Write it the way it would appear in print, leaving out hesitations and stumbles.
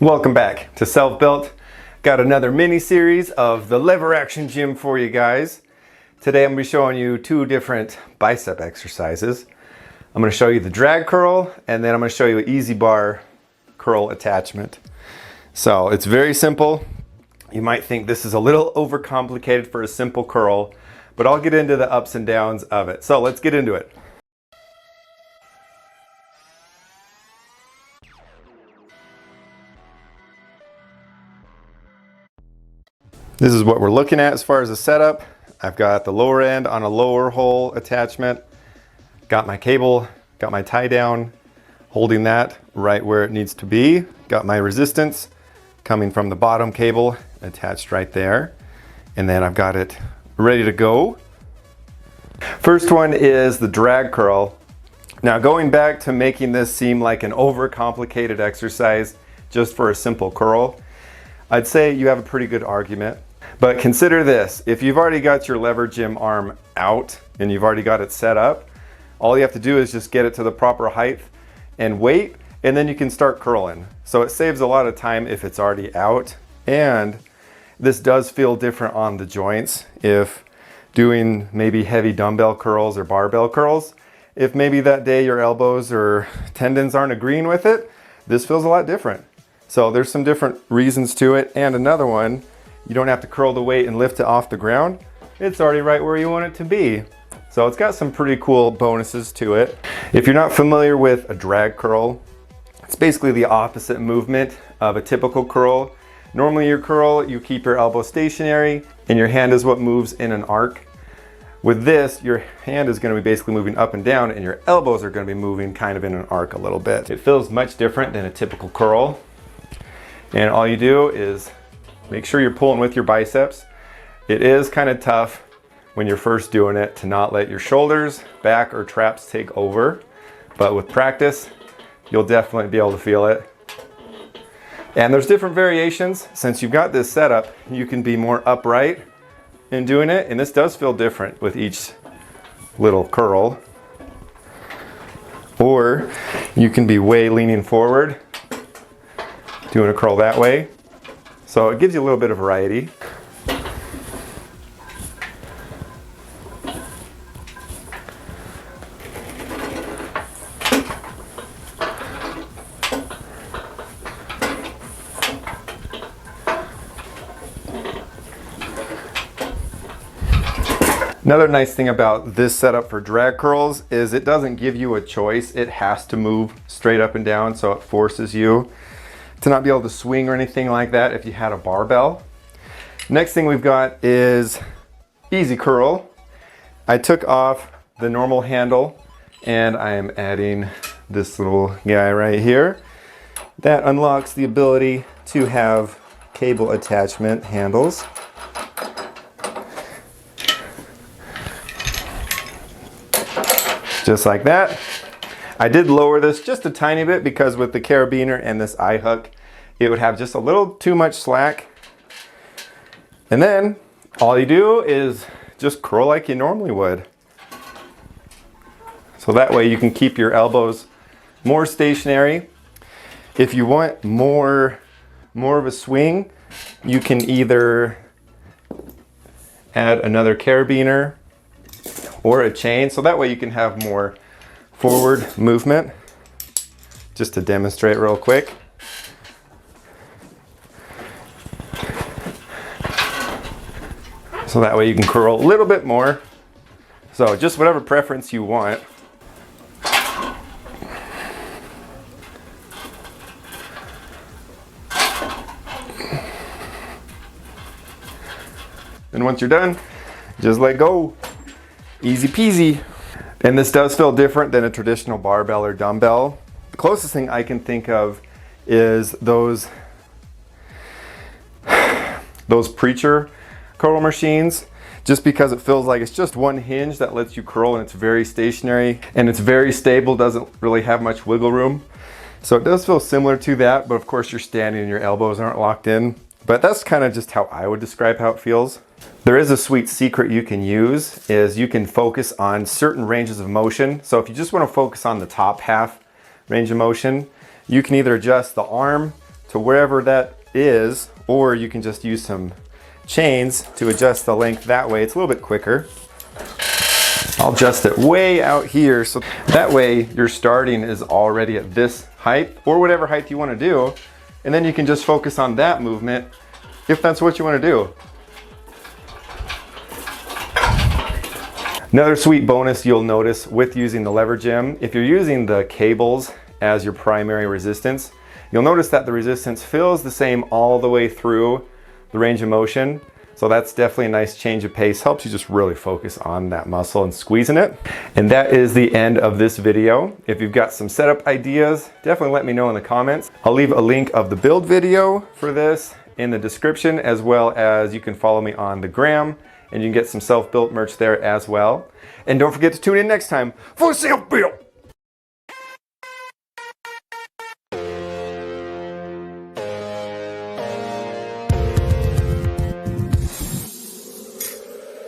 Welcome back to Self-Built. Got another mini series of the lever action gym for you guys. Today I'm going to be showing you two different bicep exercises. I'm going to show you the drag curl, and then I'm going to show you an easy bar curl attachment. So it's very simple. You might think this is a little overcomplicated for a simple curl, but I'll get into the ups and downs of it. So let's get into it. This is what we're looking at as far as the setup. I've got the lower end on a lower hole attachment. Got my cable, got my tie down, holding that right where it needs to be. Got my resistance coming from the bottom cable attached right there. And then I've got it ready to go. First one is the drag curl. Now going back to making this seem like an overcomplicated exercise just for a simple curl, I'd say you have a pretty good argument. But consider this, if you've already got your lever gym arm out and you've already got it set up, all you have to do is just get it to the proper height and wait, and then you can start curling. So it saves a lot of time if it's already out, and this does feel different on the joints. If doing maybe heavy dumbbell curls or barbell curls, if maybe that day your elbows or tendons aren't agreeing with it, this feels a lot different. So there's some different reasons to it. And another one, you don't have to curl the weight and lift it off the ground. It's already right where you want it to be. So it's got some pretty cool bonuses to it. If you're not familiar with a drag curl, it's basically the opposite movement of a typical curl. Normally your curl, you keep your elbow stationary and your hand is what moves in an arc. With this, your hand is going to be basically moving up and down, and your elbows are going to be moving kind of in an arc a little bit. It feels much different than a typical curl. And all you do is make sure you're pulling with your biceps. It is kind of tough when you're first doing it to not let your shoulders, back, or traps take over. But with practice, you'll definitely be able to feel it. And there's different variations. Since you've got this setup, you can be more upright in doing it. And this does feel different with each little curl. Or you can be way leaning forward, doing a curl that way. So it gives you a little bit of variety. Another nice thing about this setup for drag curls is it doesn't give you a choice. It has to move straight up and down, so it forces you to not be able to swing or anything like that if you had a barbell. Next thing we've got is easy curl. I took off the normal handle and I am adding this little guy right here. That unlocks the ability to have cable attachment handles. Just like that. I did lower this just a tiny bit because with the carabiner and this eye hook, it would have just a little too much slack. And then all you do is just curl like you normally would. So that way you can keep your elbows more stationary. If you want more of a swing, you can either add another carabiner or a chain. So that way you can have more forward movement. Just to demonstrate real quick. So that way you can curl a little bit more. So just whatever preference you want. And once you're done, just let go. Easy peasy. And this does feel different than a traditional barbell or dumbbell. The closest thing I can think of is those preacher curl machines, just because it feels like it's just one hinge that lets you curl, and it's very stationary and it's very stable, doesn't really have much wiggle room. So it does feel similar to that, but of course you're standing and your elbows aren't locked in. But that's kind of just how I would describe how it feels. There is a sweet secret you can use, is you can focus on certain ranges of motion. So if you just want to focus on the top half range of motion, you can either adjust the arm, to wherever that is, or you can just use some chains to adjust the length that way. It's a little bit quicker. I'll adjust it way out here, so that way your starting is already at this height, or whatever height you want to do, and then you can just focus on that movement if that's what you want to do. Another sweet bonus you'll notice with using the lever gym, if you're using the cables as your primary resistance, you'll notice that the resistance feels the same all the way through the range of motion. So that's definitely a nice change of pace. Helps you just really focus on that muscle and squeezing it. And that is the end of this video. If you've got some setup ideas, definitely let me know in the comments. I'll leave a link of the build video for this in the description, as well as you can follow me on the gram and you can get some self-built merch there as well. And don't forget to tune in next time for self-built.